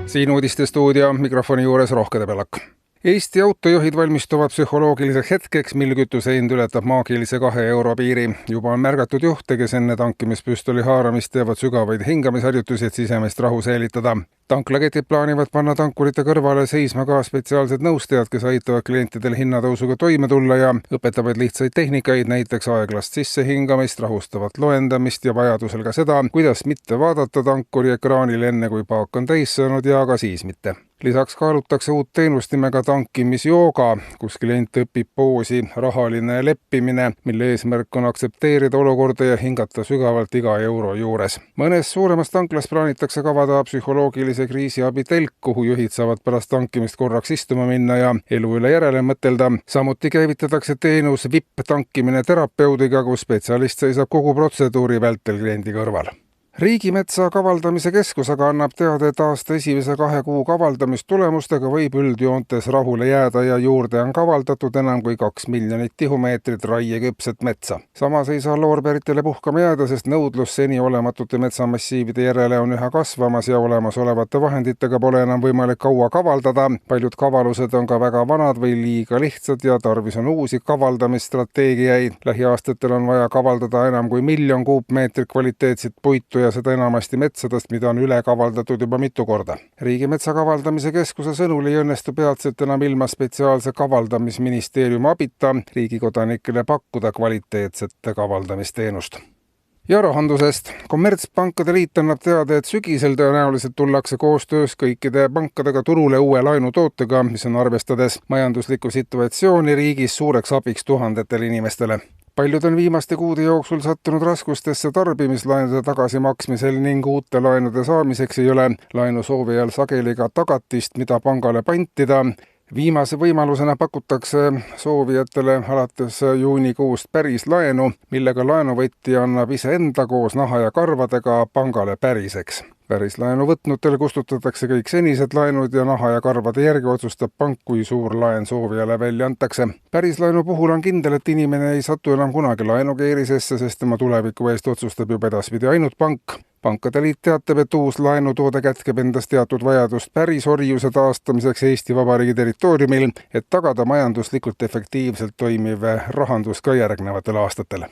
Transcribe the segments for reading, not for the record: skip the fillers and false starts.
Siin uudistestuudio mikrofoni juures Rohke Debelak. Eesti autojuhid valmistuvad psühholoogiliseks hetkeks, mil kütuse hind ületab maagilise 2 euro piiri. Juba on märgatud juhte, kes enne tankimispüstoli haaramist teevad sügavaid hingamisharjutusi, et sisemist rahu säilitada. Tanklaketid plaanivad panna tankurite kõrvale seisma ka spetsiaalsed nõustajad, kes aitavad klientidel hinnatõusuga toime tulla ja õpetavad lihtsaid tehnikaid, näiteks aeglast sissehingamist, rahustavat loendamist ja vajadusel ka seda, kuidas mitte vaadata tankuri ekraanile enne, kui paak on täis saanud ja ka siis mitte. Lisaks kaalutakse uut teenust nimega tankimisjooga, kus klient õpib poosi rahaline leppimine, mille eesmärk on aktsepteerida olukorda ja hingata sügavalt iga euro juures. Mõnes suuremas tanklas plaanitakse kavada psühholoogilise kriisiabi telk, kuhu juhid saavad pärast tankimist korraks istuma minna ja elu üle järele mõtelda. Samuti käivitatakse teenus VIP-tankimine terapeudiga, kus spetsialist seisab kogu protseduuri vältel kliendi kõrval. Riigimetsa kavaldamise keskus aga annab teada, et aasta esimese 2 kuu kavaldamistulemustega võib üldjoontes rahule jääda ja juurde on kavaldatud enam kui 2 miljonit tihumeetrit raieküpset metsa. Samas ei saa loorberitele puhkama jääda, sest nõudlus seni olematute metsamassiivide järele on üha kasvamas ja olemasolevate vahenditega pole enam võimalik kaua kavaldada. Paljud kavalused on ka väga vanad või liiga lihtsad ja tarvis on uusi kavaldamisstrateegiaid. Lähiaastatel on vaja kavaldada enam kui 1 miljon kuupmeetrit kvaliteetset puitu ja seda enamasti metsadest, mida on üle kavaldatud juba mitu korda. Riigimetsa kavaldamise keskuse sõnul ei õnnestu peatselt enam ilma spetsiaalse kavaldamisministeeriumi abita riigikodanikele pakkuda kvaliteetsete kavaldamisteenust. Ja rahandusest. Kommertspankade liit annab teada, et sügisel tõenäoliselt tullakse koostöös kõikide pankadega turule uue laenutootega, mis on arvestades majanduslikku situatsiooni riigis suureks abiks tuhandetele inimestele. Paljud on viimaste kuude jooksul sattunud raskustesse tarbimislaenude tagasimaksmisel ning uute laenude saamiseks ei ole laenusoovijal sageli ka tagatist, mida pangale pantida. Viimase võimalusena pakutakse soovijatele alates juunikuust päris laenu, millega laenuvõtja annab iseenda koos naha ja karvadega pangale päriseks. Päris laenu võtnutel kustutatakse kõik senised laenud ja naha ja karvade järgi otsustab pank, kui suur laen soovijale välja antakse. Päris laenu puhul on kindel, et inimene ei satu enam kunagi laenukeerisesse, sest tema tuleviku eest otsustab juba edaspidi ainult pank. Pankade liit teatab, et uus laenutoode kätkeb endas teatud vajadust päris orjuse taastamiseks Eesti Vabariigi territooriumil, et tagada majanduslikult efektiivselt toimiv rahandus ka järgnevatel aastatel.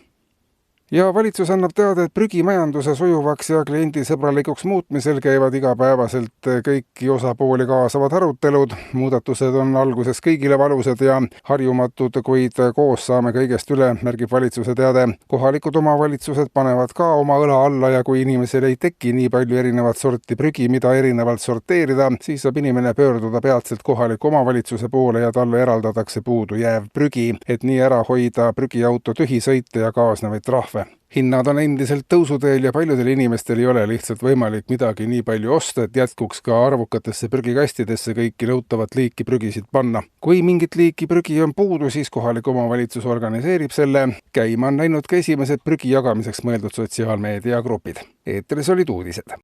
Ja valitsus annab teada, et prügimajanduse sujuvaks ja kliendisõbralikuks muutmisel käivad igapäevaselt kõiki osapooli kaasavad arutelud. Muudatused on alguses kõigile valusad ja harjumatud, kuid koos saame kõigest üle, märgib valitsuse teade. Kohalikud omavalitsused panevad ka oma õla alla ja kui inimesel ei teki nii palju erinevat sorti prügi, mida erinevalt sorteerida, siis saab inimene pöörduda peatselt kohaliku omavalitsuse poole ja talle eraldatakse puudu jääv prügi, et nii ära hoida prügiauto tühisõite ja kaasnevaid trahve. Hinnad on endiselt tõusuteel ja paljudel inimestel ei ole lihtsalt võimalik midagi nii palju osta, et jätkuks ka arvukatesse prügikastidesse kõiki nõutavat liiki prügisid panna. Kui mingit liiki prügi on puudu, siis kohalik omavalitsus organiseerib selle. Käima on läinud ka esimesed prügi jagamiseks mõeldud sotsiaalmeediagrupid. Eetris olid uudised.